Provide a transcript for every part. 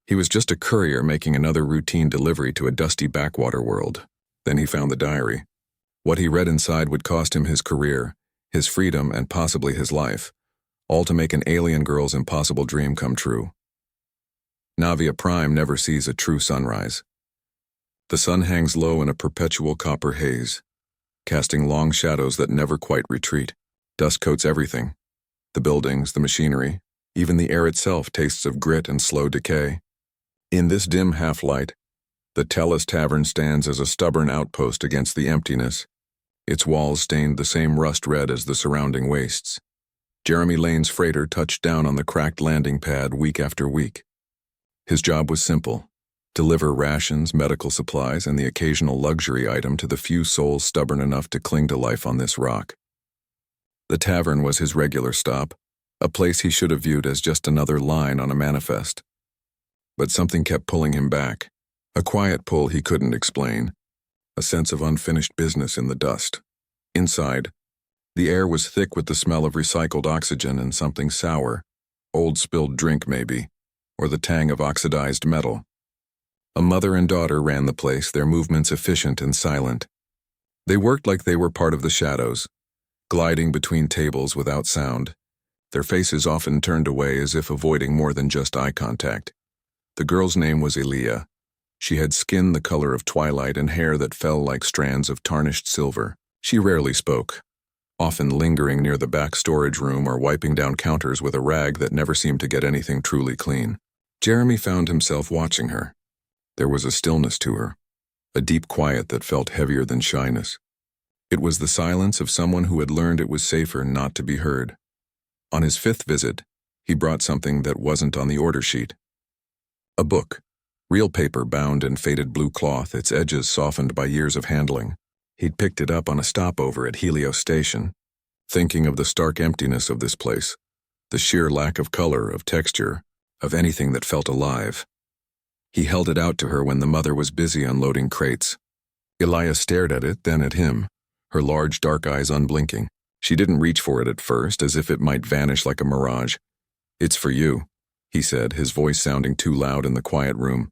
He was just a courier making another routine delivery to a dusty backwater world. Then he found the diary. What he read inside would cost him his career, his freedom, and possibly his life, all to make an alien girl's impossible dream come true. Navia Prime never sees a true sunrise. The sun hangs low in a perpetual copper haze, casting long shadows that never quite retreat. Dust coats everything. The buildings, the machinery, even the air itself tastes of grit and slow decay. In this dim half-light, the Tellus Tavern stands as a stubborn outpost against the emptiness, its walls stained the same rust red as the surrounding wastes. Jeremy Lane's freighter touched down on the cracked landing pad week after week. His job was simple: deliver rations, medical supplies, and the occasional luxury item to the few souls stubborn enough to cling to life on this rock. The tavern was his regular stop, a place he should have viewed as just another line on a manifest. But something kept pulling him back, a quiet pull he couldn't explain, a sense of unfinished business in the dust. Inside, the air was thick with the smell of recycled oxygen and something sour, old spilled drink maybe, or the tang of oxidized metal. A mother and daughter ran the place, their movements efficient and silent. They worked like they were part of the shadows, gliding between tables without sound, their faces often turned away as if avoiding more than just eye contact. The girl's name was Elia. She had skin the color of twilight and hair that fell like strands of tarnished silver. She rarely spoke, often lingering near the back storage room or wiping down counters with a rag that never seemed to get anything truly clean. Jeremy found himself watching her. There was a stillness to her, a deep quiet that felt heavier than shyness. It was the silence of someone who had learned it was safer not to be heard. On his 5th visit, he brought something that wasn't on the order sheet. A book, real paper bound in faded blue cloth, its edges softened by years of handling. He'd picked it up on a stopover at Helios Station, thinking of the stark emptiness of this place, the sheer lack of color, of texture, of anything that felt alive. He held it out to her when the mother was busy unloading crates. Elia stared at it, then at him, her large dark eyes unblinking. She didn't reach for it at first, as if it might vanish like a mirage. "It's for you," he said, his voice sounding too loud in the quiet room.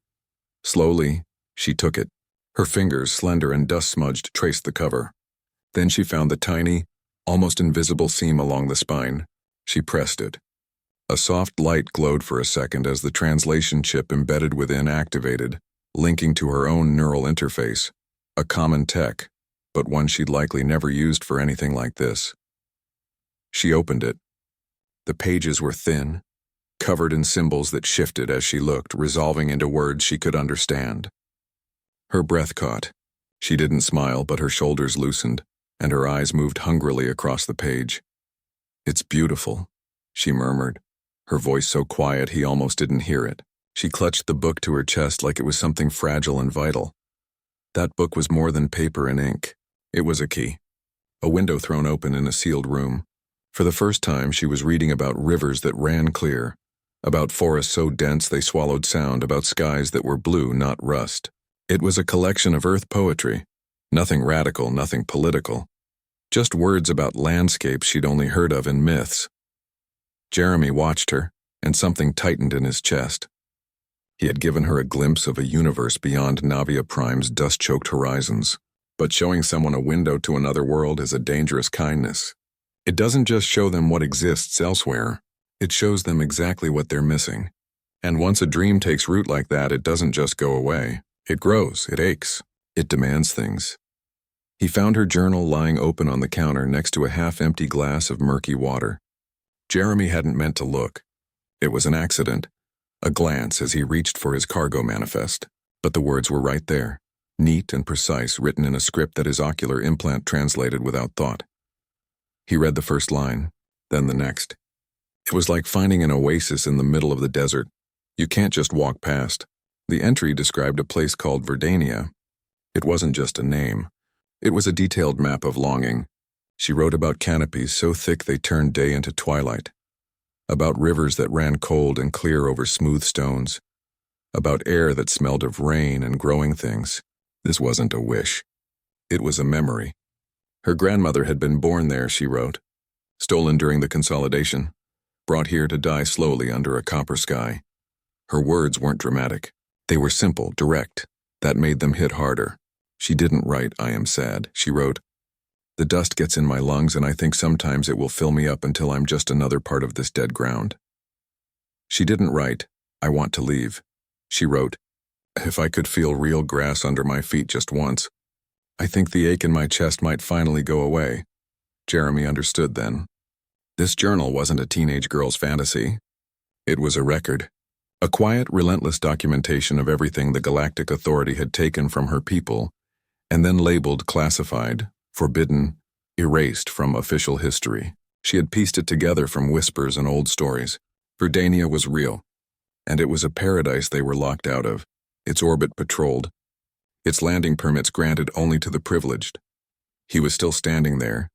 Slowly, she took it. Her fingers, slender and dust-smudged, traced the cover. Then she found the tiny, almost invisible seam along the spine. She pressed it. A soft light glowed for a second as the translation chip embedded within activated, linking to her own neural interface. A common tech, but one she'd likely never used for anything like this. She opened it. The pages were thin, covered in symbols that shifted as she looked, resolving into words she could understand. Her breath caught. She didn't smile, but her shoulders loosened, and her eyes moved hungrily across the page. "It's beautiful," she murmured, her voice so quiet he almost didn't hear it. She clutched the book to her chest like it was something fragile and vital. That book was more than paper and ink. It was a key. A window thrown open in a sealed room. For the first time, she was reading about rivers that ran clear, about forests so dense they swallowed sound, about skies that were blue, not rust. It was a collection of earth poetry. Nothing radical, nothing political. Just words about landscapes she'd only heard of in myths. Jeremy watched her, and something tightened in his chest. He had given her a glimpse of a universe beyond Navia Prime's dust-choked horizons. But showing someone a window to another world is a dangerous kindness. It doesn't just show them what exists elsewhere, it shows them exactly what they're missing. And once a dream takes root like that, it doesn't just go away. It grows, it aches, it demands things. He found her journal lying open on the counter next to a half-empty glass of murky water. Jeremy hadn't meant to look. It was an accident, a glance as he reached for his cargo manifest. But the words were right there, neat and precise, written in a script that his ocular implant translated without thought. He read the first line, then the next. It was like finding an oasis in the middle of the desert. You can't just walk past. The entry described a place called Verdania. It wasn't just a name. It was a detailed map of longing. She wrote about canopies so thick they turned day into twilight. About rivers that ran cold and clear over smooth stones. About air that smelled of rain and growing things. This wasn't a wish. It was a memory. Her grandmother had been born there, she wrote. Stolen during the consolidation. Brought here to die slowly under a copper sky. Her words weren't dramatic. They were simple, direct. That made them hit harder. She didn't write, "I am sad." She wrote, "The dust gets in my lungs and I think sometimes it will fill me up until I'm just another part of this dead ground." She didn't write, "I want to leave." She wrote, "If I could feel real grass under my feet just once, I think the ache in my chest might finally go away." Jeremy understood then. This journal wasn't a teenage girl's fantasy. It was a record. A quiet, relentless documentation of everything the Galactic Authority had taken from her people and then labeled classified, forbidden, erased from official history. She had pieced it together from whispers and old stories. Verdania was real, and it was a paradise they were locked out of, its orbit patrolled, its landing permits granted only to the privileged. He was still standing there,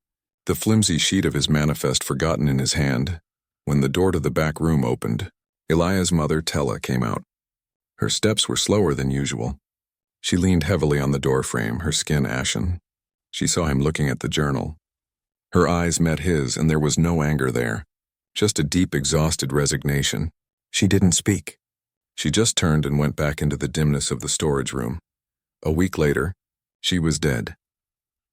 the flimsy sheet of his manifest forgotten in his hand, when the door to the back room opened. Elia's mother, Tella, came out. Her steps were slower than usual. She leaned heavily on the doorframe, her skin ashen. She saw him looking at the journal. Her eyes met his, and there was no anger there, just a deep, exhausted resignation. She didn't speak. She just turned and went back into the dimness of the storage room. A week later, she was dead.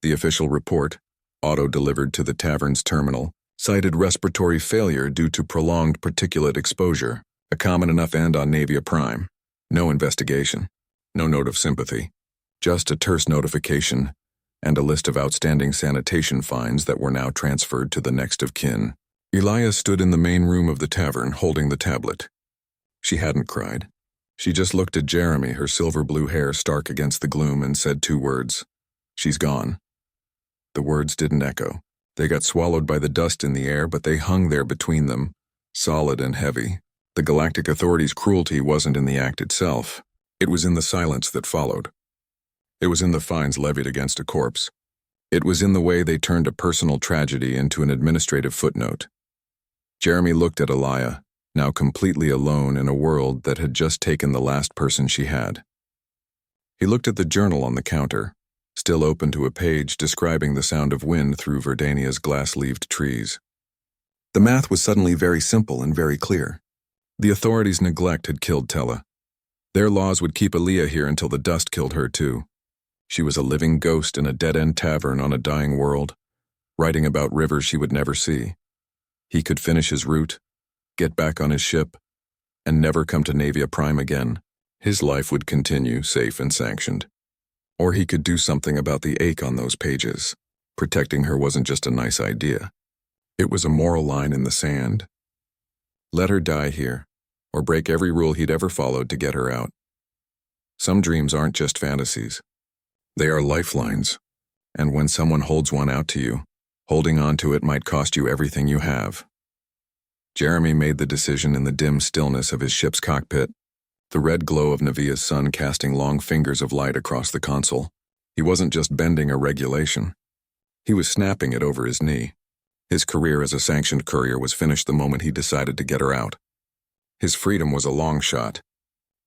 The official report, auto-delivered to the tavern's terminal, cited respiratory failure due to prolonged particulate exposure, a common enough end on Navia Prime. No investigation, no note of sympathy, just a terse notification and a list of outstanding sanitation fines that were now transferred to the next of kin. Elia stood in the main room of the tavern, holding the tablet. She hadn't cried. She just looked at Jeremy, her silver-blue hair stark against the gloom, and said 2 words. "She's gone." The words didn't echo. They got swallowed by the dust in the air, but they hung there between them, solid and heavy. The Galactic Authority's cruelty wasn't in the act itself. It was in the silence that followed. It was in the fines levied against a corpse. It was in the way they turned a personal tragedy into an administrative footnote. Jeremy looked at Elia, now completely alone in a world that had just taken the last person she had. He looked at the journal on the counter, still open to a page describing the sound of wind through Verdania's glass-leaved trees. The math was suddenly very simple and very clear. The authorities' neglect had killed Tella. Their laws would keep Elia here until the dust killed her too. She was a living ghost in a dead-end tavern on a dying world, writing about rivers she would never see. He could finish his route, get back on his ship, and never come to Navia Prime again. His life would continue, safe and sanctioned. Or he could do something about the ache on those pages. Protecting her wasn't just a nice idea. It was a moral line in the sand. Let her die here, or break every rule he'd ever followed to get her out. Some dreams aren't just fantasies. They are lifelines, and when someone holds one out to you, holding on to it might cost you everything you have. Jeremy made the decision in the dim stillness of his ship's cockpit, the red glow of Navia's sun casting long fingers of light across the console. He wasn't just bending a regulation. He was snapping it over his knee. His career as a sanctioned courier was finished the moment he decided to get her out. His freedom was a long shot.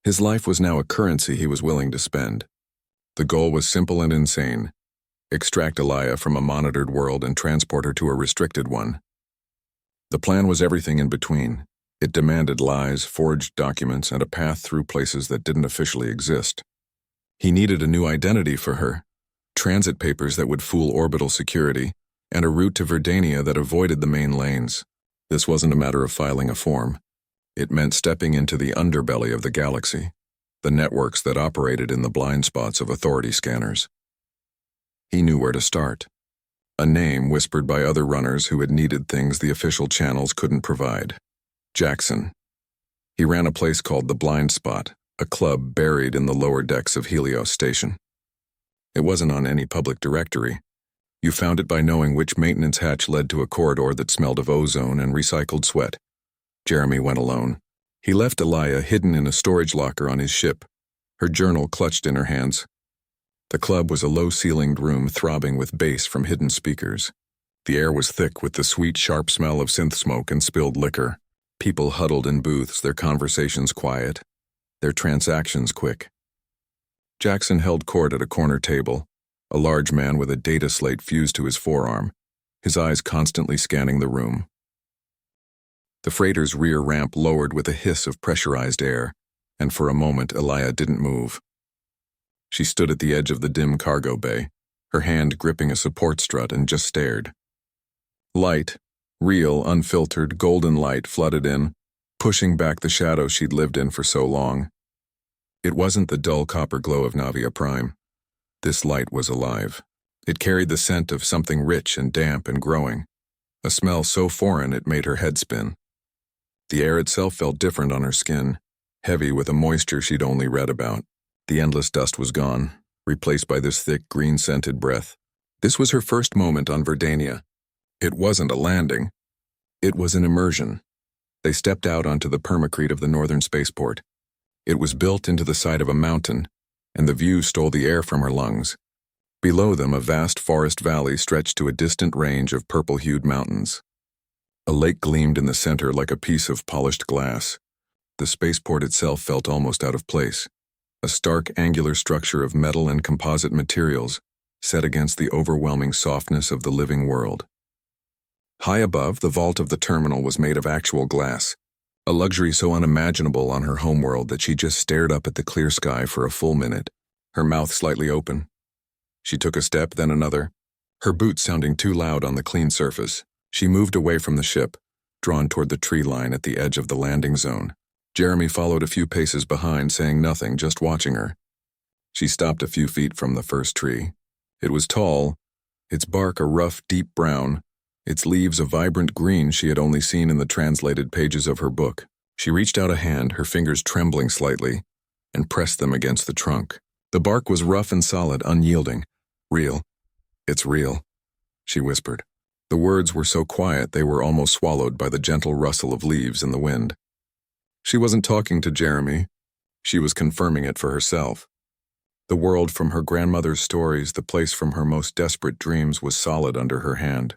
His life was now a currency he was willing to spend. The goal was simple and insane. Extract Elia from a monitored world and transport her to a restricted one. The plan was everything in between. It demanded lies, forged documents, and a path through places that didn't officially exist. He needed a new identity for her, transit papers that would fool orbital security, and a route to Verdania that avoided the main lanes. This wasn't a matter of filing a form. It meant stepping into the underbelly of the galaxy, the networks that operated in the blind spots of authority scanners. He knew where to start. A name whispered by other runners who had needed things the official channels couldn't provide. Jackson. He ran a place called the Blind Spot, a club buried in the lower decks of Helios Station. It wasn't on any public directory. You found it by knowing which maintenance hatch led to a corridor that smelled of ozone and recycled sweat. Jeremy went alone. He left Elia hidden in a storage locker on his ship, her journal clutched in her hands. The club was a low-ceilinged room throbbing with bass from hidden speakers. The air was thick with the sweet, sharp smell of synth smoke and spilled liquor. People huddled in booths, their conversations quiet, their transactions quick. Jackson held court at a corner table, a large man with a data slate fused to his forearm, his eyes constantly scanning the room. The freighter's rear ramp lowered with a hiss of pressurized air, and for a moment Elia didn't move. She stood at the edge of the dim cargo bay, her hand gripping a support strut, and just stared. Light, real, unfiltered, golden light flooded in, pushing back the shadows she'd lived in for so long. It wasn't the dull copper glow of Navia Prime. This light was alive. It carried the scent of something rich and damp and growing, a smell so foreign it made her head spin. The air itself felt different on her skin, heavy with a moisture she'd only read about. The endless dust was gone, replaced by this thick, green-scented breath. This was her first moment on Verdania. It wasn't a landing. It was an immersion. They stepped out onto the permacrete of the northern spaceport. It was built into the side of a mountain, and the view stole the air from her lungs. Below them, a vast forest valley stretched to a distant range of purple-hued mountains. A lake gleamed in the center like a piece of polished glass. The spaceport itself felt almost out of place, a stark angular structure of metal and composite materials set against the overwhelming softness of the living world. High above, the vault of the terminal was made of actual glass, a luxury so unimaginable on her homeworld that she just stared up at the clear sky for a full minute, her mouth slightly open. She took a step, then another, her boots sounding too loud on the clean surface. She moved away from the ship, drawn toward the tree line at the edge of the landing zone. Jeremy followed a few paces behind, saying nothing, just watching her. She stopped a few feet from the first tree. It was tall, its bark a rough, deep brown, its leaves a vibrant green she had only seen in the translated pages of her book. She reached out a hand, her fingers trembling slightly, and pressed them against the trunk. The bark was rough and solid, unyielding. Real. It's real, she whispered. The words were so quiet they were almost swallowed by the gentle rustle of leaves in the wind. She wasn't talking to Jeremy. She was confirming it for herself. The world from her grandmother's stories, the place from her most desperate dreams, was solid under her hand.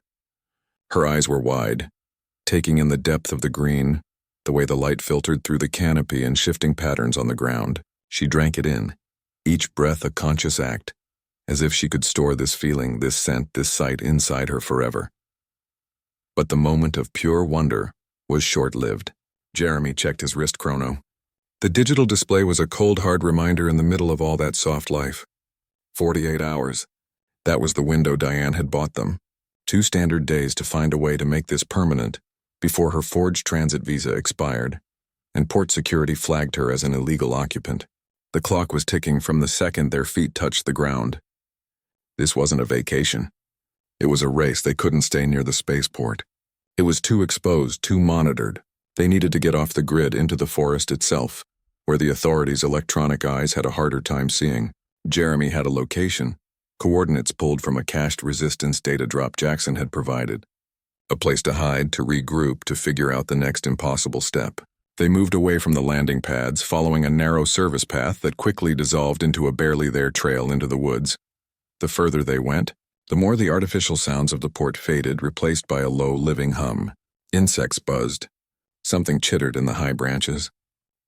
Her eyes were wide, taking in the depth of the green, the way the light filtered through the canopy and shifting patterns on the ground. She drank it in, each breath a conscious act, as if she could store this feeling, this scent, this sight inside her forever. But the moment of pure wonder was short-lived. Jeremy checked his wrist chrono. The digital display was a cold, hard reminder in the middle of all that soft life. 48 hours. That was the window Diane had bought them. 2 standard days to find a way to make this permanent before her forged transit visa expired, and port security flagged her as an illegal occupant. The clock was ticking from the second their feet touched the ground. This wasn't a vacation. It was a race. They couldn't stay near the spaceport. It was too exposed, too monitored. They needed to get off the grid into the forest itself, where the authorities' electronic eyes had a harder time seeing. Jeremy had a location, coordinates pulled from a cached resistance data drop Jackson had provided. A place to hide, to regroup, to figure out the next impossible step. They moved away from the landing pads, following a narrow service path that quickly dissolved into a barely there trail into the woods. The further they went, the more the artificial sounds of the port faded, replaced by a low, living hum. Insects buzzed. Something chittered in the high branches.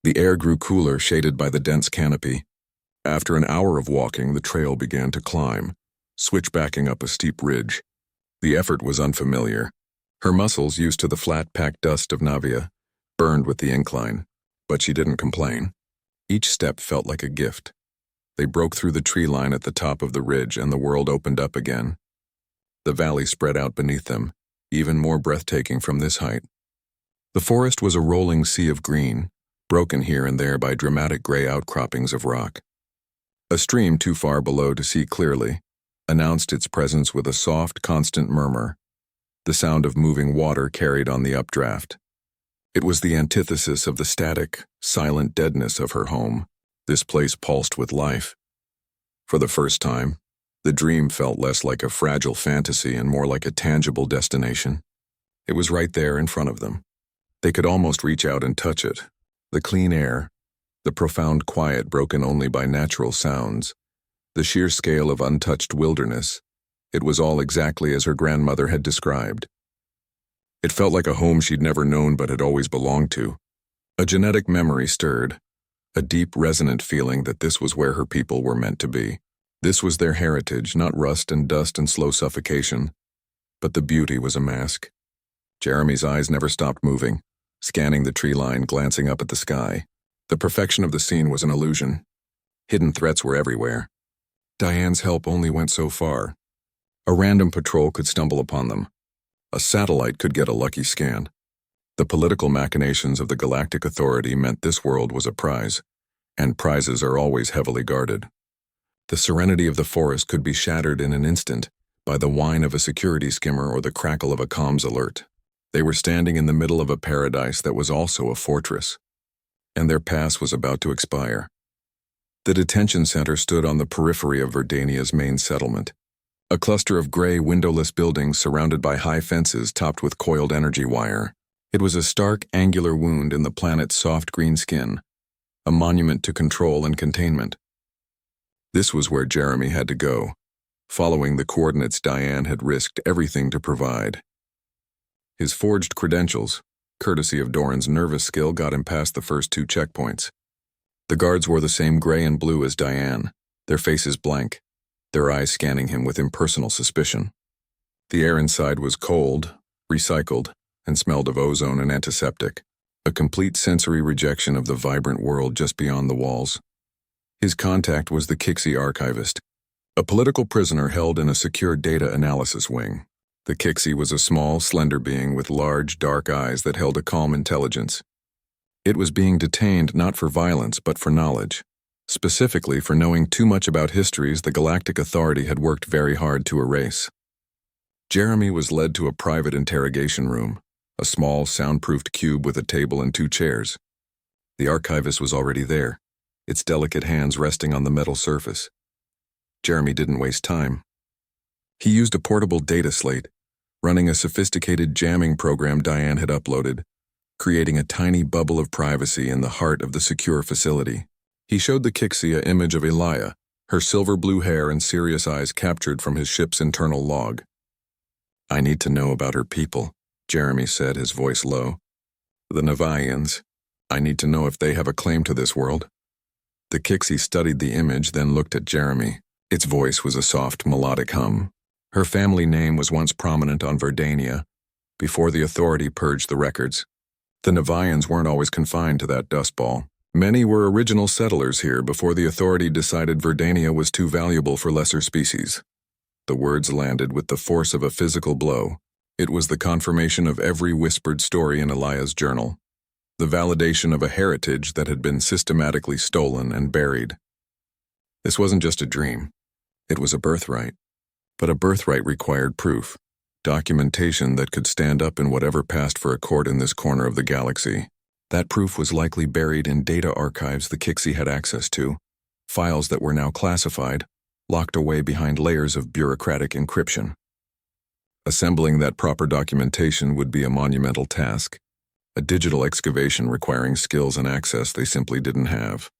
The air grew cooler, shaded by the dense canopy. After an hour of walking, the trail began to climb, switchbacking up a steep ridge. The effort was unfamiliar. Her muscles, used to the flat, packed dust of Navia, burned with the incline, but she didn't complain. Each step felt like a gift. They broke through the tree line at the top of the ridge, and the world opened up again. The valley spread out beneath them, even more breathtaking from this height. The forest was a rolling sea of green, broken here and there by dramatic gray outcroppings of rock. A stream too far below to see clearly announced its presence with a soft, constant murmur, the sound of moving water carried on the updraft. It was the antithesis of the static, silent deadness of her home. This place pulsed with life. For the first time, the dream felt less like a fragile fantasy and more like a tangible destination. It was right there in front of them. They could almost reach out and touch it. The clean air, the profound quiet broken only by natural sounds, the sheer scale of untouched wilderness. It was all exactly as her grandmother had described. It felt like a home she'd never known but had always belonged to. A genetic memory stirred, a deep, resonant feeling that this was where her people were meant to be. This was their heritage, not rust and dust and slow suffocation. But the beauty was a mask. Jeremy's eyes never stopped moving, scanning the tree line, glancing up at the sky. The perfection of the scene was an illusion. Hidden threats were everywhere. Diane's help only went so far. A random patrol could stumble upon them. A satellite could get a lucky scan. The political machinations of the Galactic Authority meant this world was a prize, and prizes are always heavily guarded. The serenity of the forest could be shattered in an instant by the whine of a security skimmer or the crackle of a comms alert. They were standing in the middle of a paradise that was also a fortress, and their pass was about to expire. The detention center stood on the periphery of Verdania's main settlement, a cluster of gray, windowless buildings surrounded by high fences topped with coiled energy wire. It was a stark, angular wound in the planet's soft green skin, a monument to control and containment. This was where Jeremy had to go, following the coordinates Diane had risked everything to provide. His forged credentials, courtesy of Doran's nervous skill, got him past the first 2 checkpoints. The guards wore the same gray and blue as Diane, their faces blank, their eyes scanning him with impersonal suspicion. The air inside was cold, recycled, and smelled of ozone and antiseptic, a complete sensory rejection of the vibrant world just beyond the walls. His contact was the Kixie archivist, a political prisoner held in a secure data analysis wing. The Kixie was a small, slender being with large, dark eyes that held a calm intelligence. It was being detained not for violence but for knowledge, specifically for knowing too much about histories the Galactic Authority had worked very hard to erase. Jeremy was led to a private interrogation room, a small, soundproofed cube with a table and 2 chairs. The archivist was already there, its delicate hands resting on the metal surface. Jeremy didn't waste time. He used a portable data slate, running a sophisticated jamming program Diane had uploaded, creating a tiny bubble of privacy in the heart of the secure facility. He showed the Kixie an image of Elia, her silver blue hair and serious eyes captured from his ship's internal log. "I need to know about her people," Jeremy said, his voice low. "The Nevians. I need to know if they have a claim to this world." The Kixie studied the image, then looked at Jeremy. Its voice was a soft, melodic hum. Her family name was once prominent on Verdania, before the Authority purged the records. The Nevians weren't always confined to that dust ball. Many were original settlers here before the Authority decided Verdania was too valuable for lesser species. The words landed with the force of a physical blow. It was the confirmation of every whispered story in Elia's journal, the validation of a heritage that had been systematically stolen and buried. This wasn't just a dream. It was a birthright. But a birthright required proof, documentation that could stand up in whatever passed for a court in this corner of the galaxy. That proof was likely buried in data archives the Kixie had access to, files that were now classified, locked away behind layers of bureaucratic encryption. Assembling that proper documentation would be a monumental task, a digital excavation requiring skills and access they simply didn't have.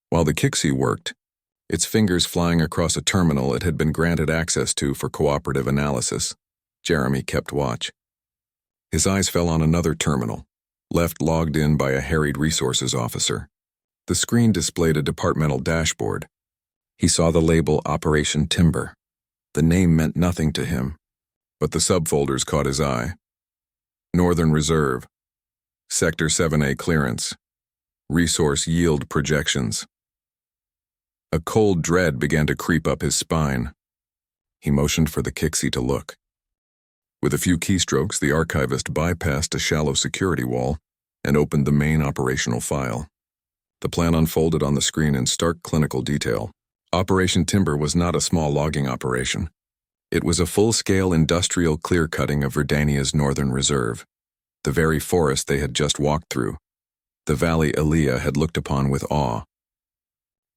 While the Kixie worked, its fingers flying across a terminal it had been granted access to for cooperative analysis, Jeremy kept watch. His eyes fell on another terminal, left logged in by a harried resources officer. The screen displayed a departmental dashboard. He saw the label Operation Timber. The name meant nothing to him, but the subfolders caught his eye. Northern Reserve, Sector 7A clearance, resource yield projections. A cold dread began to creep up his spine. He motioned for the Kixie to look. With a few keystrokes, the archivist bypassed a shallow security wall and opened the main operational file. The plan unfolded on the screen in stark clinical detail. Operation Timber was not a small logging operation. It was a full-scale industrial clear-cutting of Verdania's Northern Reserve, the very forest they had just walked through, the valley Elia had looked upon with awe.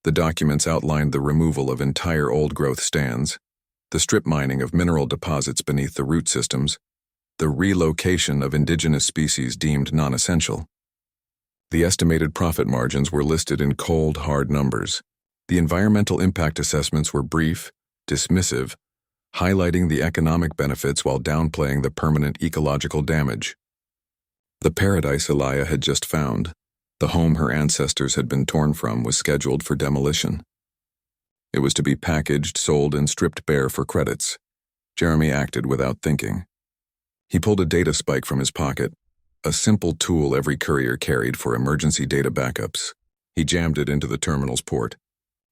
The documents outlined the removal of entire old-growth stands, the strip mining of mineral deposits beneath the root systems, the relocation of indigenous species deemed non-essential. The estimated profit margins were listed in cold, hard numbers. The environmental impact assessments were brief, dismissive, highlighting the economic benefits while downplaying the permanent ecological damage. The paradise Elia had just found, the home her ancestors had been torn from, was scheduled for demolition. It was to be packaged, sold, and stripped bare for credits. Jeremy acted without thinking. He pulled a data spike from his pocket, a simple tool every courier carried for emergency data backups. He jammed it into the terminal's port.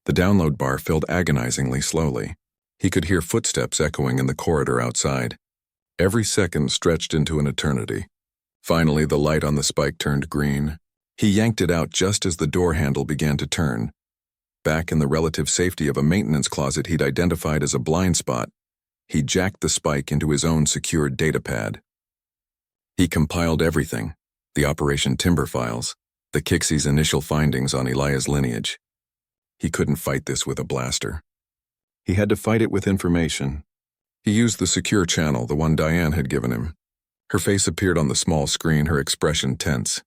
The download bar filled agonizingly slowly. He could hear footsteps echoing in the corridor outside. Every second stretched into an eternity. Finally, the light on the spike turned green. He yanked it out just as the door handle began to turn. Back in the relative safety of a maintenance closet he'd identified as a blind spot, he jacked the spike into his own secured datapad. He compiled everything, the Operation Timber files, the Kixie's initial findings on Elia's lineage. He couldn't fight this with a blaster. He had to fight it with information. He used the secure channel, the one Diane had given him. Her face appeared on the small screen, her expression tense.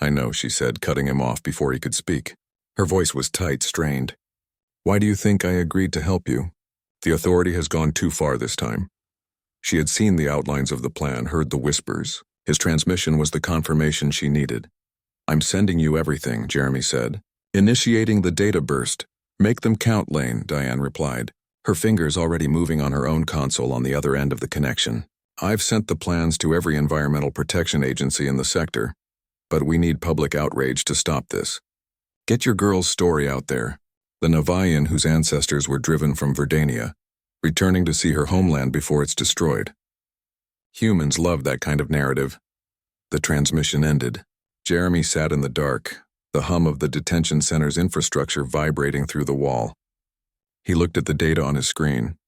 "I know," she said, cutting him off before he could speak. Her voice was tight, strained. "Why do you think I agreed to help you? The authority has gone too far this time." She had seen the outlines of the plan, heard the whispers. His transmission was the confirmation she needed. "I'm sending you everything," Jeremy said. "Initiating the data burst. Make them count, Lane," Diane replied, her fingers already moving on her own console on the other end of the connection. "I've sent the plans to every environmental protection agency in the sector, but we need public outrage to stop this. Get your girl's story out there. The Navayan whose ancestors were driven from Verdania, returning to see her homeland before it's destroyed. Humans love that kind of narrative." The transmission ended. Jeremy sat in the dark, the hum of the detention center's infrastructure vibrating through the wall. He looked at the data on his screen.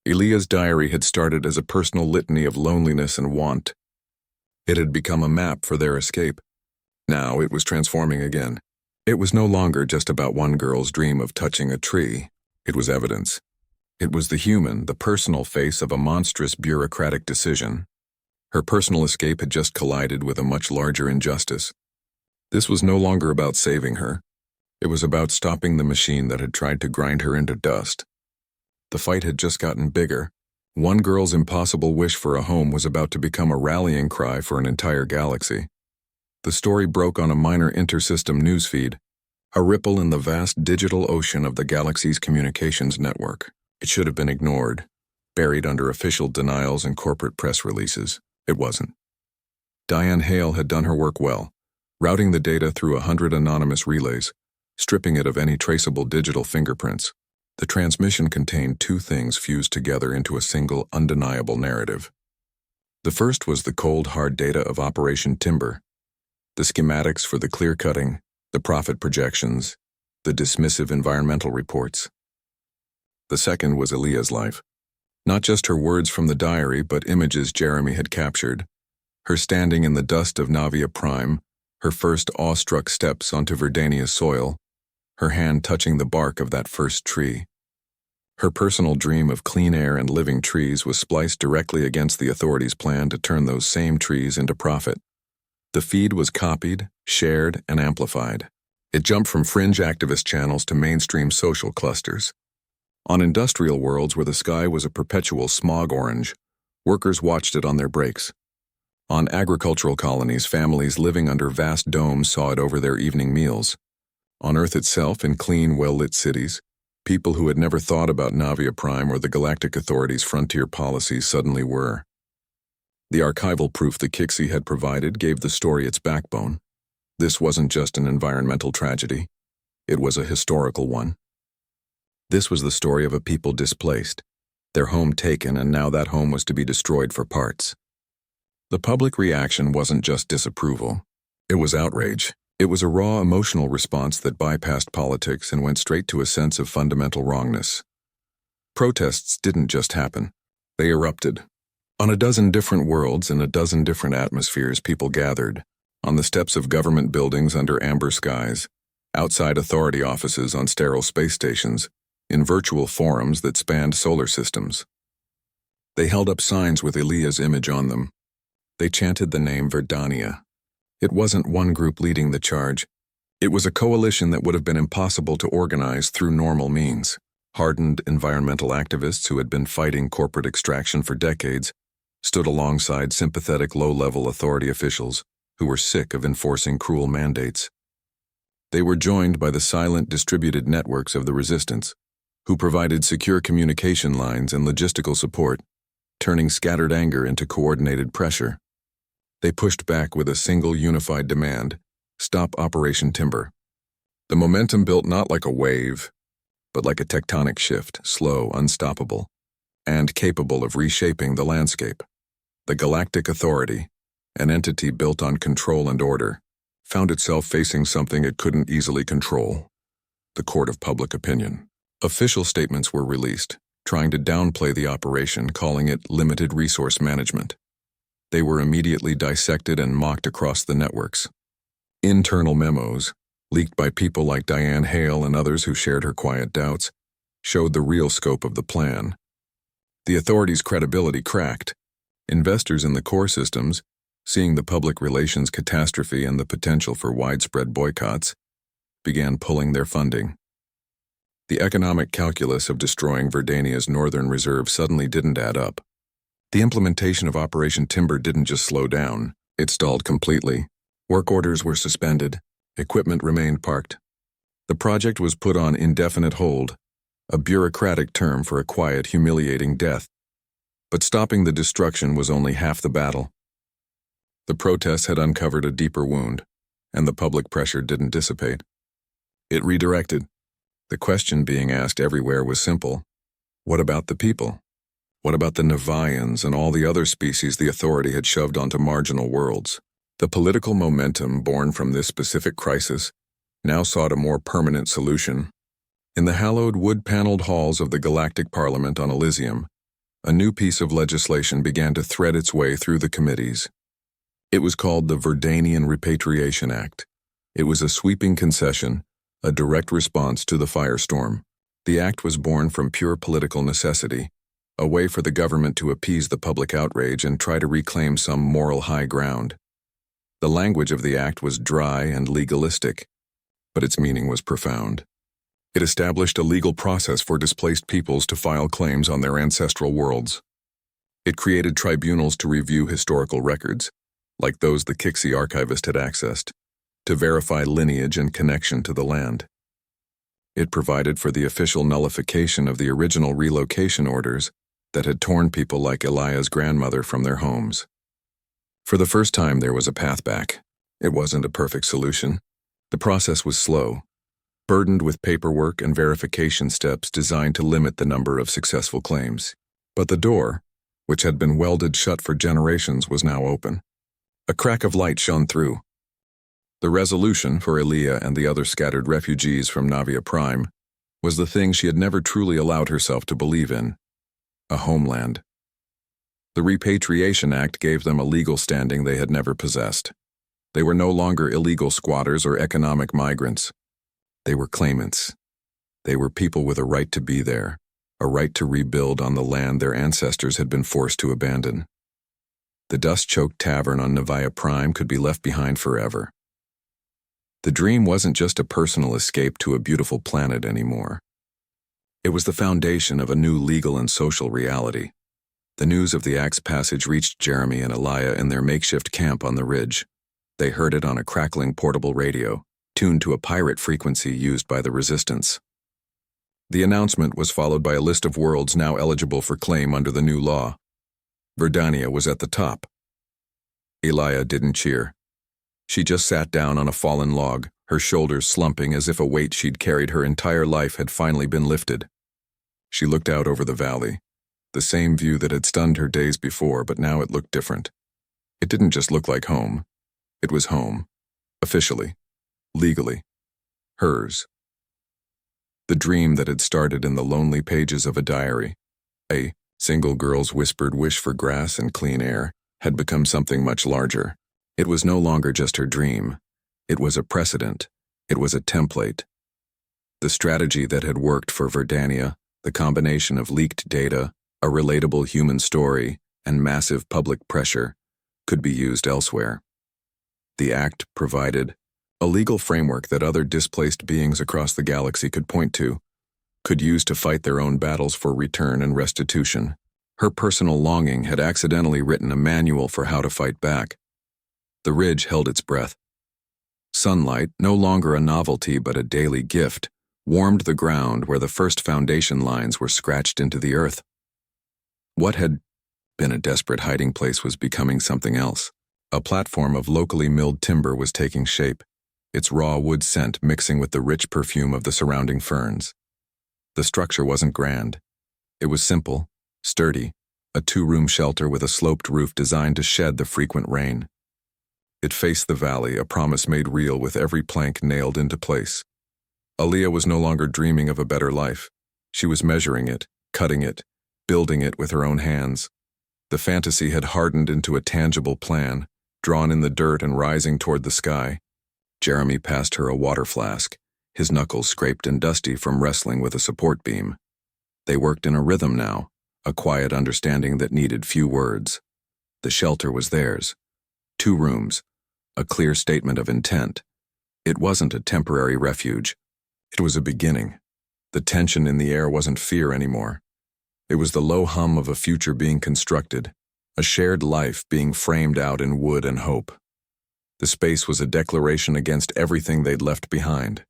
Elia's diary had started as a personal litany of loneliness and want. It had become a map for their escape. Now it was transforming again. It was no longer just about one girl's dream of touching a tree. It was evidence. It was the human, the personal face of a monstrous bureaucratic decision. Her personal escape had just collided with a much larger injustice. This was no longer about saving her. It was about stopping the machine that had tried to grind her into dust. The fight had just gotten bigger. One girl's impossible wish for a home was about to become a rallying cry for an entire galaxy. The story broke on a minor intersystem newsfeed, a ripple in the vast digital ocean of the galaxy's communications network. It should have been ignored, buried under official denials and corporate press releases. It wasn't. Diane Hale had done her work well, routing the data through 100 anonymous relays, stripping it of any traceable digital fingerprints. The transmission contained two things fused together into a single, undeniable narrative. The first was the cold, hard data of Operation Timber, the schematics for the clear-cutting, the profit projections, the dismissive environmental reports. The second was Elia's life. Not just her words from the diary, but images Jeremy had captured. Her standing in the dust of Navia Prime, her first awestruck steps onto Verdania's soil, her hand touching the bark of that first tree. Her personal dream of clean air and living trees was spliced directly against the authorities' plan to turn those same trees into profit. The feed was copied, shared, and amplified. It jumped from fringe activist channels to mainstream social clusters. On industrial worlds where the sky was a perpetual smog orange, workers watched it on their breaks. On agricultural colonies, families living under vast domes saw it over their evening meals. On Earth itself, in clean, well-lit cities, people who had never thought about Navia Prime or the Galactic Authority's frontier policies suddenly were. The archival proof the Kixie had provided gave the story its backbone. This wasn't just an environmental tragedy. It was a historical one. This was the story of a people displaced, their home taken, and now that home was to be destroyed for parts. The public reaction wasn't just disapproval. It was outrage. It was a raw emotional response that bypassed politics and went straight to a sense of fundamental wrongness. Protests didn't just happen. They erupted. On a dozen different worlds, in a dozen different atmospheres, people gathered. On the steps of government buildings under amber skies, outside authority offices on sterile space stations, in virtual forums that spanned solar systems. They held up signs with Elia's image on them. They chanted the name Verdania. It wasn't one group leading the charge. It was a coalition that would have been impossible to organize through normal means. Hardened environmental activists who had been fighting corporate extraction for decades stood alongside sympathetic low-level authority officials who were sick of enforcing cruel mandates. They were joined by the silent distributed networks of the resistance, who provided secure communication lines and logistical support, turning scattered anger into coordinated pressure. They pushed back with a single unified demand: stop Operation Timber. The momentum built not like a wave, but like a tectonic shift, slow, unstoppable, and capable of reshaping the landscape. The Galactic Authority, an entity built on control and order, found itself facing something it couldn't easily control: the court of public opinion. Official statements were released, trying to downplay the operation, calling it limited resource management. They were immediately dissected and mocked across the networks. Internal memos, leaked by people like Diane Hale and others who shared her quiet doubts, showed the real scope of the plan. The authority's credibility cracked. Investors in the core systems, seeing the public relations catastrophe and the potential for widespread boycotts, began pulling their funding. The economic calculus of destroying Verdania's northern reserve suddenly didn't add up. The implementation of Operation Timber didn't just slow down, it stalled completely. Work orders were suspended, equipment remained parked. The project was put on indefinite hold, a bureaucratic term for a quiet, humiliating death. But stopping the destruction was only half the battle. The protests had uncovered a deeper wound, and the public pressure didn't dissipate. It redirected. The question being asked everywhere was simple: what about the people? What about the Nevians and all the other species the authority had shoved onto marginal worlds? The political momentum born from this specific crisis now sought a more permanent solution. In the hallowed wood-paneled halls of the Galactic Parliament on Elysium, a new piece of legislation began to thread its way through the committees. It was called the Verdanian Repatriation Act. It was a sweeping concession, a direct response to the firestorm. The act was born from pure political necessity, a way for the government to appease the public outrage and try to reclaim some moral high ground. The language of the act was dry and legalistic, but its meaning was profound. It established a legal process for displaced peoples to file claims on their ancestral worlds. It created tribunals to review historical records, like those the Kixie archivist had accessed, to verify lineage and connection to the land. It provided for the official nullification of the original relocation orders that had torn people like Elia's grandmother from their homes. For the first time, there was a path back. It wasn't a perfect solution. The process was slow, burdened with paperwork and verification steps designed to limit the number of successful claims. But the door, which had been welded shut for generations, was now open. A crack of light shone through. The resolution for Elia and the other scattered refugees from Navia Prime was the thing she had never truly allowed herself to believe in: a homeland. The Repatriation Act gave them a legal standing they had never possessed. They were no longer illegal squatters or economic migrants. They were claimants. They were people with a right to be there, a right to rebuild on the land their ancestors had been forced to abandon. The dust-choked tavern on Navia Prime could be left behind forever. The dream wasn't just a personal escape to a beautiful planet anymore. It was the foundation of a new legal and social reality. The news of the Act's passage reached Jeremy and Elia in their makeshift camp on the ridge. They heard it on a crackling portable radio, tuned to a pirate frequency used by the Resistance. The announcement was followed by a list of worlds now eligible for claim under the new law. Verdania was at the top. Elia didn't cheer. She just sat down on a fallen log, her shoulders slumping as if a weight she'd carried her entire life had finally been lifted. She looked out over the valley, the same view that had stunned her days before, but now it looked different. It didn't just look like home. It was home. Officially. Legally. Hers. The dream that had started in the lonely pages of a diary, a single girl's whispered wish for grass and clean air, had become something much larger. It was no longer just her dream. It was a precedent. It was a template. The strategy that had worked for Verdania, the combination of leaked data, a relatable human story, and massive public pressure, could be used elsewhere. The Act provided a legal framework that other displaced beings across the galaxy could point to, could use to fight their own battles for return and restitution. Her personal longing had accidentally written a manual for how to fight back. The ridge held its breath. Sunlight, no longer a novelty but a daily gift, warmed the ground where the first foundation lines were scratched into the earth. What had been a desperate hiding place was becoming something else. A platform of locally milled timber was taking shape. its raw wood scent mixing with the rich perfume of the surrounding ferns. The structure wasn't grand. It was simple, sturdy, a two-room shelter with a sloped roof designed to shed the frequent rain. It faced the valley, a promise made real with every plank nailed into place. Aaliyah was no longer dreaming of a better life. She was measuring it, cutting it, building it with her own hands. The fantasy had hardened into a tangible plan, drawn in the dirt and rising toward the sky. Jeremy passed her a water flask, his knuckles scraped and dusty from wrestling with a support beam. They worked in a rhythm now, a quiet understanding that needed few words. The shelter was theirs. 2 rooms, a clear statement of intent. It wasn't a temporary refuge. It was a beginning. The tension in the air wasn't fear anymore. It was the low hum of a future being constructed, a shared life being framed out in wood and hope. The space was a declaration against everything they'd left behind,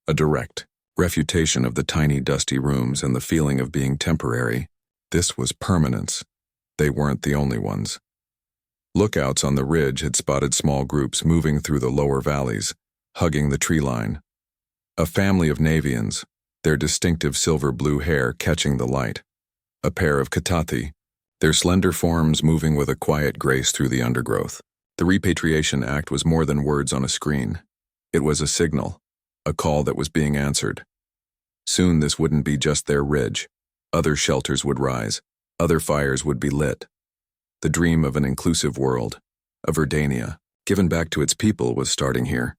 a direct refutation of the tiny dusty rooms and the feeling of being temporary. This was permanence. They weren't the only ones. Lookouts on the ridge had spotted small groups moving through the lower valleys, hugging the tree line. A family of Navians, their distinctive silver-blue hair catching the light. A pair of Katathi, their slender forms moving with a quiet grace through the undergrowth. The repatriation act was more than words on a screen. It was a signal, a call that was being answered. Soon this wouldn't be just their ridge. Other shelters would rise, other fires would be lit. The dream of an inclusive world, a Verdania, given back to its people, was starting here,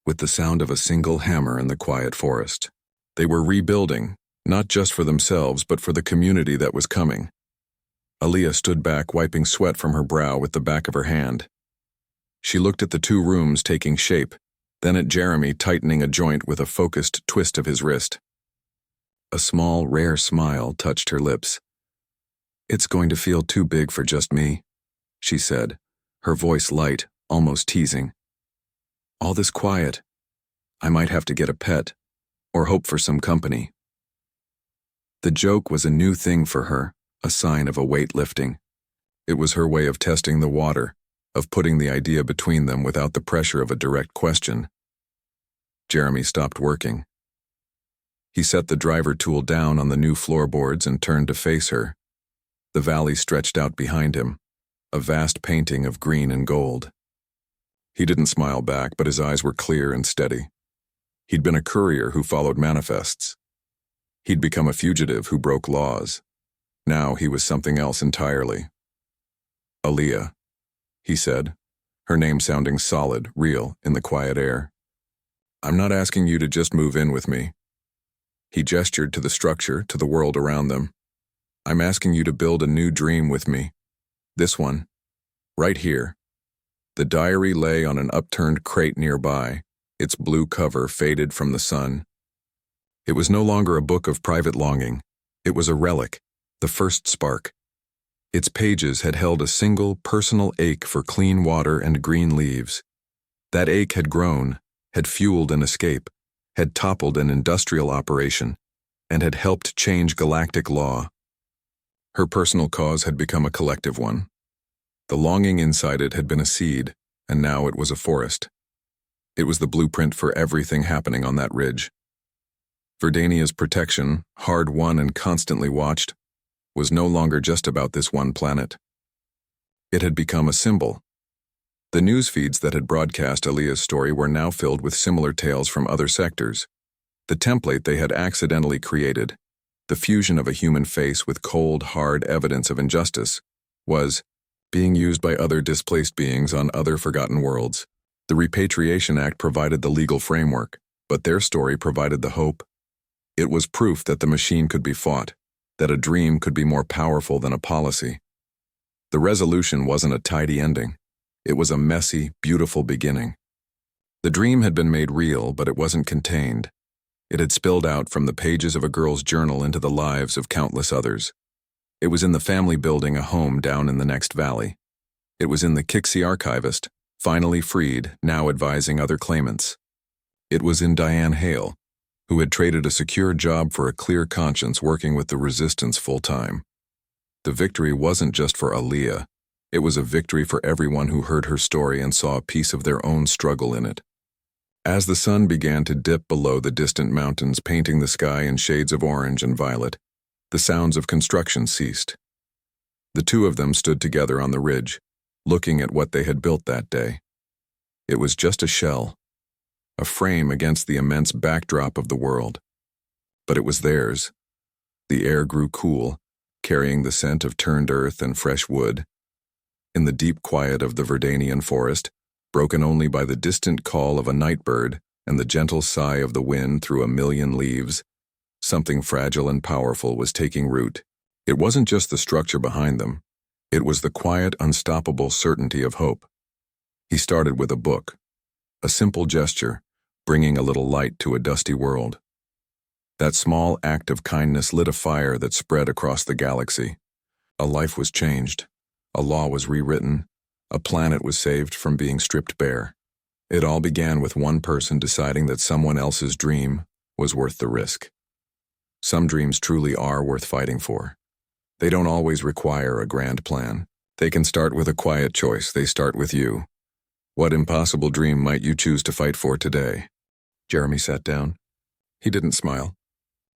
with the sound of a single hammer in the quiet forest. They were rebuilding, not just for themselves, but for the community that was coming. Aaliyah stood back, wiping sweat from her brow with the back of her hand. She looked at the 2 rooms taking shape, then at Jeremy tightening a joint with a focused twist of his wrist. A small, rare smile touched her lips. "It's going to feel too big for just me," she said, her voice light, almost teasing. "All this quiet. I might have to get a pet, or hope for some company." The joke was a new thing for her, a sign of a weight lifting. It was her way of testing the water, of putting the idea between them without the pressure of a direct question. Jeremy stopped working. He set the driver tool down on the new floorboards and turned to face her. The valley stretched out behind him, a vast painting of green and gold. He didn't smile back, but his eyes were clear and steady. He'd been a courier who followed manifests. He'd become a fugitive who broke laws. Now he was something else entirely. "Aaliyah," he said, her name sounding solid, real, in the quiet air. "I'm not asking you to just move in with me." He gestured to the structure, to the world around them. "I'm asking you to build a new dream with me. This one. Right here." The diary lay on an upturned crate nearby, its blue cover faded from the sun. It was no longer a book of private longing. It was a relic, the first spark. Its pages had held a single, personal ache for clean water and green leaves. That ache had grown, had fueled an escape, had toppled an industrial operation, and had helped change galactic law. Her personal cause had become a collective one. The longing inside it had been a seed, and now it was a forest. It was the blueprint for everything happening on that ridge. Verdania's protection, hard-won and constantly watched, was no longer just about this one planet. It had become a symbol. The news feeds that had broadcast Aaliyah's story were now filled with similar tales from other sectors. The template they had accidentally created, the fusion of a human face with cold, hard evidence of injustice, was being used by other displaced beings on other forgotten worlds. The Repatriation Act provided the legal framework, but their story provided the hope. It was proof that the machine could be fought, that a dream could be more powerful than a policy. The resolution wasn't a tidy ending. It was a messy, beautiful beginning. The dream had been made real, but it wasn't contained. It had spilled out from the pages of a girl's journal into the lives of countless others. It was in the family building a home down in the next valley. It was in the Kixie archivist, finally freed, now advising other claimants. It was in Diane Hale, who had traded a secure job for a clear conscience working with the resistance full-time. The victory wasn't just for Aaliyah. It was a victory for everyone who heard her story and saw a piece of their own struggle in it. As the sun began to dip below the distant mountains, painting the sky in shades of orange and violet, the sounds of construction ceased. The two of them stood together on the ridge, looking at what they had built that day. It was just a shell, a frame against the immense backdrop of the world. But it was theirs. The air grew cool, carrying the scent of turned earth and fresh wood. In the deep quiet of the Verdanian forest, broken only by the distant call of a night bird and the gentle sigh of the wind through a million leaves, something fragile and powerful was taking root. It wasn't just the structure behind them. It was the quiet, unstoppable certainty of hope. He started with a book, a simple gesture, bringing a little light to a dusty world. That small act of kindness lit a fire that spread across the galaxy. A life was changed. A law was rewritten. A planet was saved from being stripped bare. It all began with one person deciding that someone else's dream was worth the risk. Some dreams truly are worth fighting for. They don't always require a grand plan. They can start with a quiet choice. They start with you. What impossible dream might you choose to fight for today? Jeremy sat down. He didn't smile.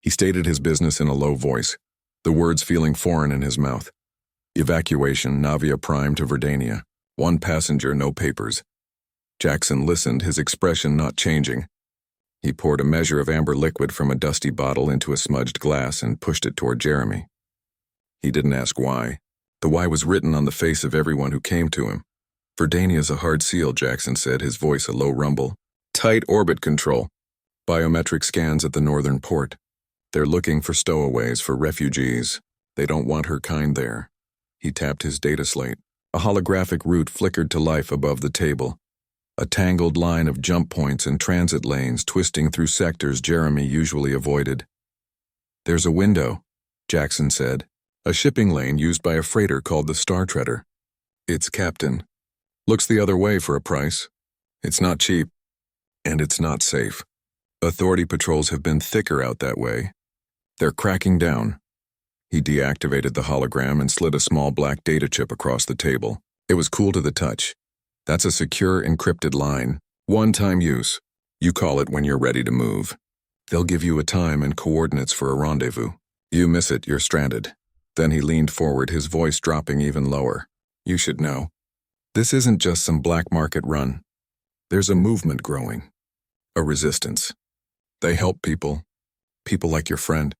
He stated his business in a low voice, the words feeling foreign in his mouth. Evacuation, Navia Prime to Verdania. 1 passenger, no papers. Jackson listened, his expression not changing. He poured a measure of amber liquid from a dusty bottle into a smudged glass and pushed it toward Jeremy. He didn't ask why. The why was written on the face of everyone who came to him. Verdania's a hard seal, Jackson said, his voice a low rumble. Tight orbit control. Biometric scans at the northern port. They're looking for stowaways, for refugees. They don't want her kind there. He tapped his data slate. A holographic route flickered to life above the table. A tangled line of jump points and transit lanes twisting through sectors Jeremy usually avoided. There's a window, Jackson said. A shipping lane used by a freighter called the Star Treader. Its captain looks the other way for a price. It's not cheap, and it's not safe. Authority patrols have been thicker out that way. They're cracking down. He deactivated the hologram and slid a small black data chip across the table. It was cool to the touch. That's a secure, encrypted line. One-time use. You call it when you're ready to move. They'll give you a time and coordinates for a rendezvous. You miss it, you're stranded. Then he leaned forward, his voice dropping even lower. You should know. This isn't just some black market run. There's a movement growing. A resistance. They help people. People like your friend.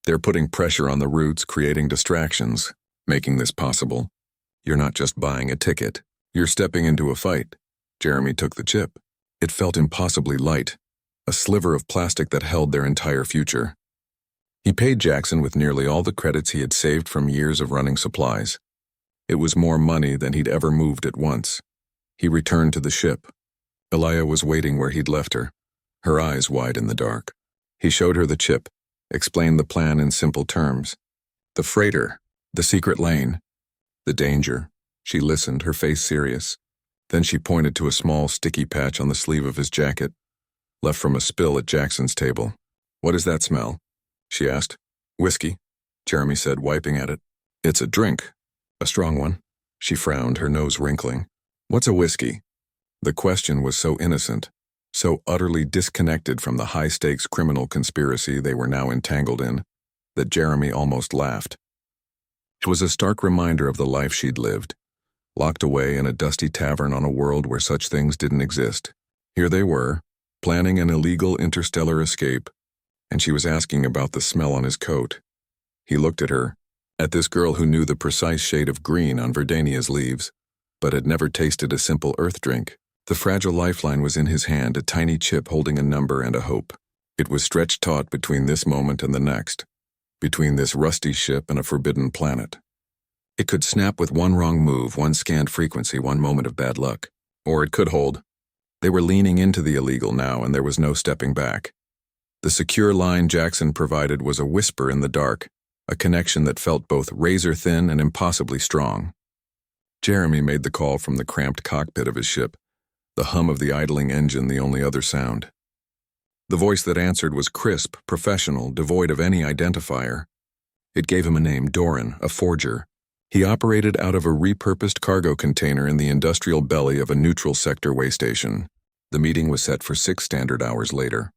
They're putting pressure on the routes, creating distractions, making this possible. You're not just buying a ticket. You're stepping into a fight. Jeremy took the chip. It felt impossibly light, a sliver of plastic that held their entire future. He paid Jackson with nearly all the credits he had saved from years of running supplies. It was more money than he'd ever moved at once. He returned to the ship. Elia was waiting where he'd left her, her eyes wide in the dark. He showed her the chip, explained the plan in simple terms. The freighter, the secret lane, the danger. She listened, her face serious. Then she pointed to a small, sticky patch on the sleeve of his jacket, left from a spill at Jackson's table. What is that smell? She asked. Whiskey, Jeremy said, wiping at it. It's a drink. A strong one. She frowned, her nose wrinkling. What's a whiskey? The question was so innocent, so utterly disconnected from the high-stakes criminal conspiracy they were now entangled in, that Jeremy almost laughed. It was a stark reminder of the life she'd lived, locked away in a dusty tavern on a world where such things didn't exist. Here they were, planning an illegal interstellar escape, and she was asking about the smell on his coat. He looked at her, at this girl who knew the precise shade of green on Verdania's leaves, but had never tasted a simple earth drink. The fragile lifeline was in his hand, a tiny chip holding a number and a hope. It was stretched taut between this moment and the next, between this rusty ship and a forbidden planet. It could snap with one wrong move, one scanned frequency, one moment of bad luck. Or it could hold. They were leaning into the illegal now, and there was no stepping back. The secure line Jackson provided was a whisper in the dark, a connection that felt both razor-thin and impossibly strong. Jeremy made the call from the cramped cockpit of his ship, the hum of the idling engine the only other sound. The voice that answered was crisp, professional, devoid of any identifier. It gave him a name, Doran, a forger. He operated out of a repurposed cargo container in the industrial belly of a neutral sector way station. The meeting was set for 6 standard hours later.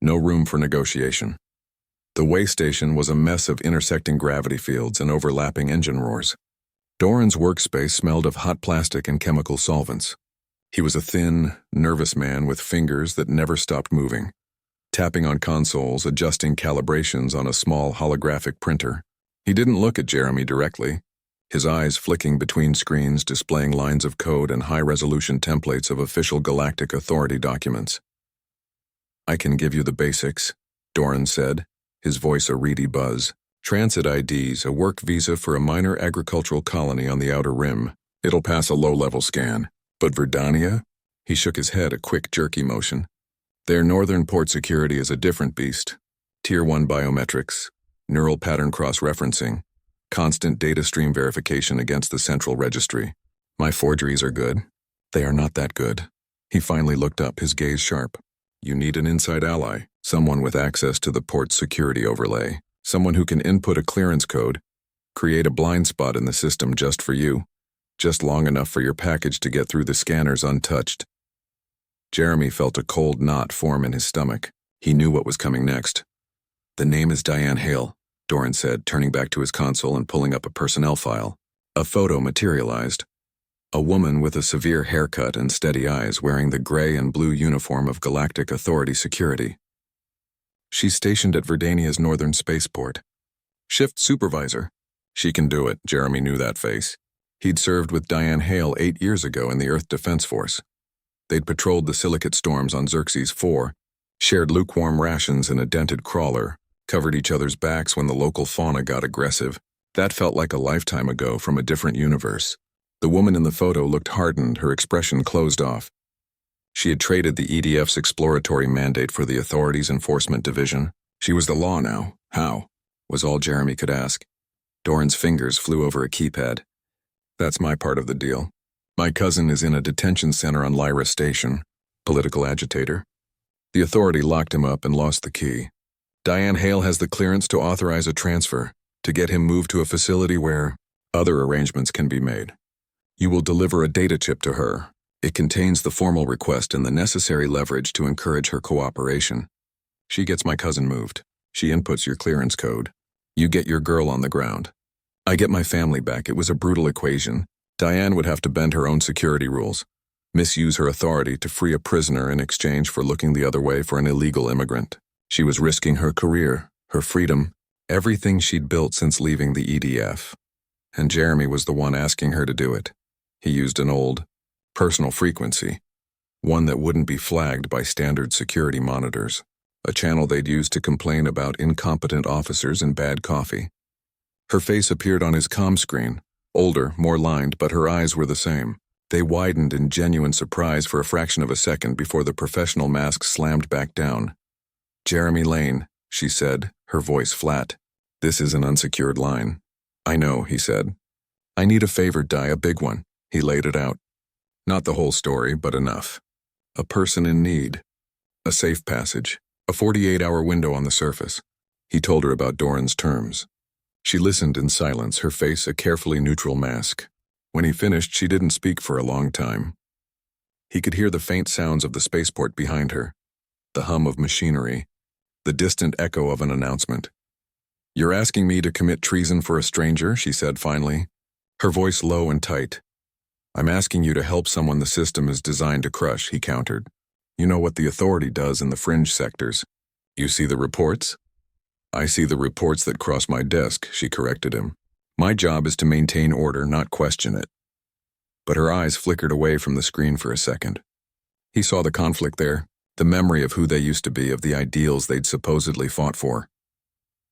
No room for negotiation. The way station was a mess of intersecting gravity fields and overlapping engine roars. Doran's workspace smelled of hot plastic and chemical solvents. He was a thin, nervous man with fingers that never stopped moving, tapping on consoles, adjusting calibrations on a small holographic printer. He didn't look at Jeremy directly, his eyes flicking between screens displaying lines of code and high-resolution templates of official Galactic Authority documents. "I can give you the basics," Doran said, his voice a reedy buzz. "Transit IDs, a work visa for a minor agricultural colony on the Outer Rim. It'll pass a low-level scan. But Verdania?" He shook his head, a quick, jerky motion. "Their northern port security is a different beast. Tier 1 biometrics, neural pattern cross-referencing, constant data stream verification against the central registry. My forgeries are good. They are not that good." He finally looked up, his gaze sharp. "You need an inside ally, someone with access to the port's security overlay, someone who can input a clearance code, create a blind spot in the system just for you, just long enough for your package to get through the scanners untouched." Jeremy felt a cold knot form in his stomach. He knew what was coming next. "The name is Diane Hale," Doran said, turning back to his console and pulling up a personnel file. A photo materialized. A woman with a severe haircut and steady eyes wearing the gray and blue uniform of Galactic Authority security. "She's stationed at Verdania's northern spaceport. Shift supervisor." She can do it, Jeremy knew that face. He'd served with Diane Hale 8 years ago in the Earth Defense Force. They'd patrolled the silicate storms on Xerxes 4, shared lukewarm rations in a dented crawler, covered each other's backs when the local fauna got aggressive. That felt like a lifetime ago from a different universe. The woman in the photo looked hardened, her expression closed off. She had traded the EDF's exploratory mandate for the Authority's Enforcement Division. She was the law now. How? Was all Jeremy could ask. Doran's fingers flew over a keypad. "That's my part of the deal. My cousin is in a detention center on Lyra Station. Political agitator. The Authority locked him up and lost the key. Diane Hale has the clearance to authorize a transfer, to get him moved to a facility where other arrangements can be made. You will deliver a data chip to her. It contains the formal request and the necessary leverage to encourage her cooperation. She gets my cousin moved. She inputs your clearance code. You get your girl on the ground. I get my family back. It was a brutal equation. Diane would have to bend her own security rules, misuse her authority to free a prisoner in exchange for looking the other way for an illegal immigrant. She was risking her career, her freedom, everything she'd built since leaving the EDF. And Jeremy was the one asking her to do it. He used an old, personal frequency, one that wouldn't be flagged by standard security monitors, a channel they'd use to complain about incompetent officers and bad coffee. Her face appeared on his comm screen, older, more lined, but her eyes were the same. They widened in genuine surprise for a fraction of a second before the professional mask slammed back down. "Jeremy Lane," she said, her voice flat. "This is an unsecured line." "I know," he said. "I need a favor, Di, a big one." He laid it out. Not the whole story, but enough. A person in need. A safe passage. A 48-hour window on the surface. He told her about Doran's terms. She listened in silence, her face a carefully neutral mask. When he finished, she didn't speak for a long time. He could hear the faint sounds of the spaceport behind her, the hum of machinery, the distant echo of an announcement. "You're asking me to commit treason for a stranger," she said finally, her voice low and tight. "I'm asking you to help someone the system is designed to crush," he countered. "You know what the Authority does in the fringe sectors. You see the reports?" "I see the reports that cross my desk," she corrected him. "My job is to maintain order, not question it." But her eyes flickered away from the screen for a second. He saw the conflict there, the memory of who they used to be, of the ideals they'd supposedly fought for.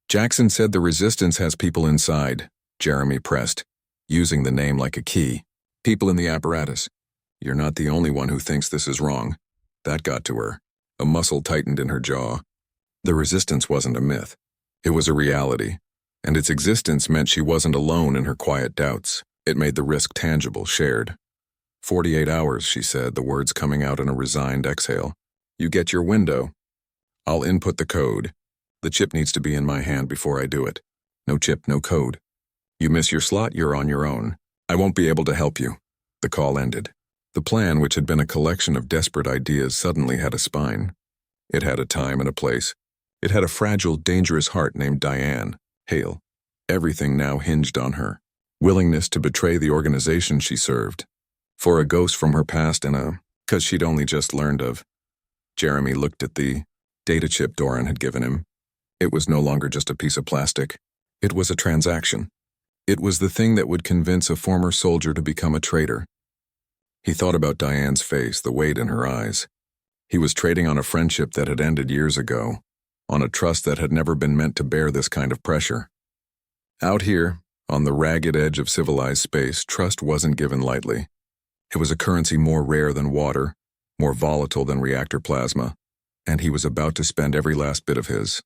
"Jackson said the Resistance has people inside," Jeremy pressed, using the name like a key. "People in the apparatus. You're not the only one who thinks this is wrong." That got to her. A muscle tightened in her jaw. The Resistance wasn't a myth. It was a reality, and its existence meant she wasn't alone in her quiet doubts. It made the risk tangible, shared. 48 hours, she said, the words coming out in a resigned exhale. "You get your window. I'll input the code. The chip needs to be in my hand before I do it. No chip, no code. You miss your slot, you're on your own. I won't be able to help you." The call ended. The plan, which had been a collection of desperate ideas, suddenly had a spine. It had a time and a place. It had a fragile, dangerous heart named Diane, Hale. Everything now hinged on her. Willingness to betray the organization she served. For a ghost from her past and 'cause she'd only just learned of. Jeremy looked at the data chip Doran had given him. It was no longer just a piece of plastic. It was a transaction. It was the thing that would convince a former soldier to become a traitor. He thought about Diane's face, the weight in her eyes. He was trading on a friendship that had ended years ago, on a trust that had never been meant to bear this kind of pressure. Out here, on the ragged edge of civilized space, trust wasn't given lightly. It was a currency more rare than water, more volatile than reactor plasma, and he was about to spend every last bit of his.